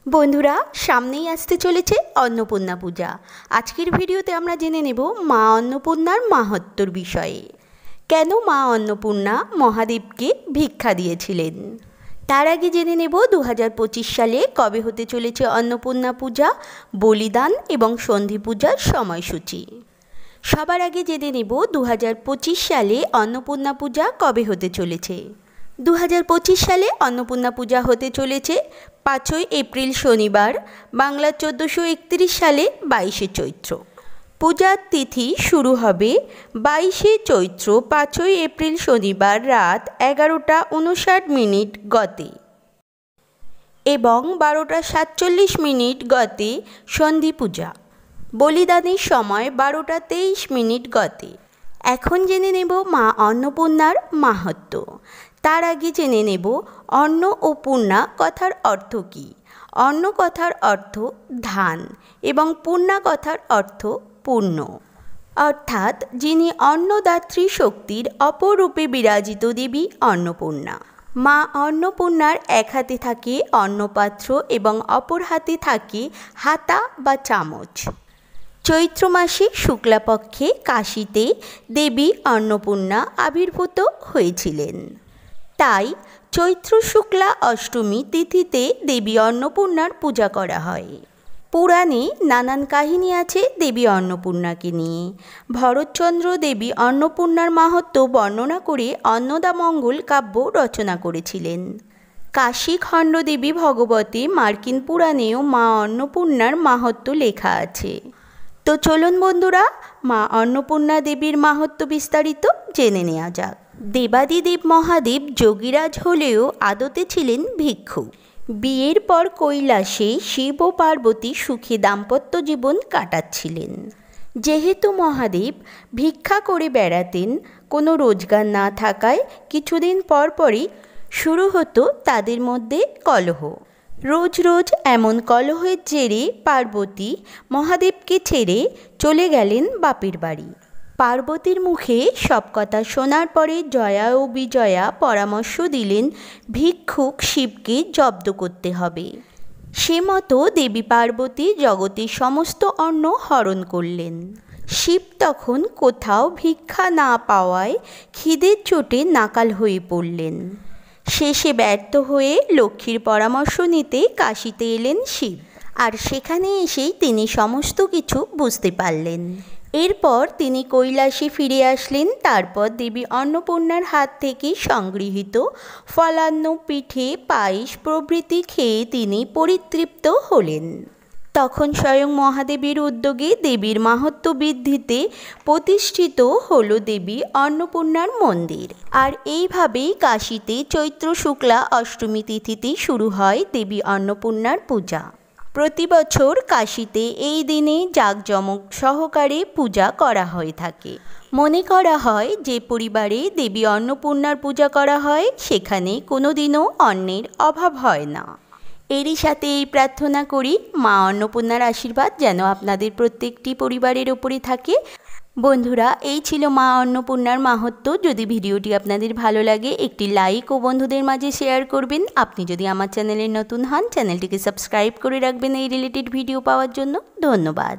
বন্ধুরা, সামনেই আসতে চলেছে অন্নপূর্ণা পূজা। আজকের ভিডিওতে আমরা জেনে নেব মা অন্নপূর্ণার মাহাত্ম্যর বিষয়ে। কেন মা অন্নপূর্ণা মহাদেবকে ভিক্ষা দিয়েছিলেন। তার আগে জেনে নেব 2025 সালে কবে হতে চলেছে অন্নপূর্ণা পূজা, বলিদান এবং সন্ধি পূজার সময়সূচি। সবার আগে জেনে নেব 2025 সালে অন্নপূর্ণা পূজা কবে হতে চলেছে। 2025 সালে অন্নপূর্ণা পূজা হতে চলেছে 5ই এপ্রিল শনিবার, বাংলা 1431 সালে 22শে চৈত্র। পূজার তিথি শুরু হবে 22শে চৈত্র 5ই এপ্রিল শনিবার রাত 11:59 গতে এবং 12:47 গতে সন্ধি পূজা। বলিদানের সময় 12:23 গতে। এখন জেনে নেব মা অন্নপূর্ণার মাহাত্ম্য। তার আগে জেনে নেব অন্ন ও পূর্ণা কথার অর্থ কী। অন্ন কথার অর্থ ধান এবং পূর্ণা কথার অর্থ পূর্ণ, অর্থাৎ যিনি অন্নদাত্রী শক্তির অপর রূপে বিরাজিত দেবী অন্নপূর্ণা। মা অন্নপূর্ণার এক হাতে থাকে অন্নপাত্র এবং অপর হাতে থাকে হাতা বা চামচ। চৈত্র মাসে শুক্লাপক্ষে কাশীতে দেবী অন্নপূর্ণা আবির্ভূত হয়েছিলেন। তাই চৈত্র শুক্লা অষ্টমী তিথিতে দেবী অন্নপূর্ণার পূজা করা হয়। পুরাণে নানান কাহিনী আছে দেবী অন্নপূর্ণাকে নিয়ে। ভরতচন্দ্র দেবী অন্নপূর্ণার মাহাত্ম্য বর্ণনা করে অন্নদামঙ্গল কাব্য রচনা করেছিলেন। কাশীখণ্ড দেবী ভগবতী মার্কিন পুরাণেও মা অন্নপূর্ণার মাহাত্ম্য লেখা আছে। তো চলুন বন্ধুরা, মা অন্নপূর্ণা দেবীর মাহাত্ম্য বিস্তারিত জেনে নেওয়া যাক। দেবাদিদেব মহাদেব যোগীরাজ হলেও আদতে ছিলেন ভিক্ষু। বিয়ের পর কৈলাসে শিব ও পার্বতী সুখে দাম্পত্য জীবন কাটাচ্ছিলেন। যেহেতু মহাদেব ভিক্ষা করে বেড়াতেন, কোনো রোজগার না থাকায় কিছুদিন পরই শুরু হতো তাদের মধ্যে কলহ। রোজ রোজ এমন কলহের জেরে পার্বতী মহাদেবকে ছেড়ে চলে গেলেন বাপের বাড়ি। পার্বতীর মুখে সব কথা শোনার পরে জয়া ও বিজয়া পরামর্শ দিলেন ভিক্ষুক শিবকে জব্দ করতে হবে। সে মতো দেবী পার্বতী জগতের সমস্ত অন্ন হরণ করলেন। শিব তখন কোথাও ভিক্ষা না পাওয়ায় খিদের চোটে নাকাল হয়ে পড়লেন। শেষে ব্যর্থ হয়ে লক্ষ্মীর পরামর্শ নিতে কাশীতে এলেন শিব, আর সেখানে এসেই তিনি সমস্ত কিছু বুঝতে পারলেন। এরপর তিনি কৈলাসে ফিরে আসলেন। তারপর দেবী অন্নপূর্ণার হাত থেকে সংগৃহীত ফলান্ন, পিঠে, পায়েস প্রভৃতি খেয়ে তিনি পরিতৃপ্ত হলেন। তখন স্বয়ং মহাদেবের উদ্যোগে দেবীর মাহাত্ম্য বৃদ্ধিতে প্রতিষ্ঠিত হল দেবী অন্নপূর্ণার মন্দির। আর এইভাবেই কাশীতে চৈত্র শুক্লা অষ্টমী তিথিতে শুরু হয় দেবী অন্নপূর্ণার পূজা। প্রতি বছর কাশীতে এই দিনে জাঁকজমক সহকারে পূজা করা হয়ে থাকে। মনে করা হয় যে পরিবারে দেবী অন্নপূর্ণার পূজা করা হয় সেখানে কোনোদিনও অন্নের অভাব হয় না। এরই সাথে এই প্রার্থনা করি মা অন্নপূর্ণার আশীর্বাদ যেন আপনাদের প্রত্যেকটি পরিবারের ওপরে থাকে। বন্ধুরা, এই ছিল মা অন্নপূর্ণার মাহাত্ম্য। যদি ভিডিওটি আপনাদের ভালো লাগে একটি লাইক ও বন্ধুদের মাঝে শেয়ার করবেন। আপনি যদি আমার চ্যানেলে নতুন হন চ্যানেলটিকে সাবস্ক্রাইব করে রাখবেন এই রিলেটেড ভিডিও পাওয়ার জন্য। ধন্যবাদ।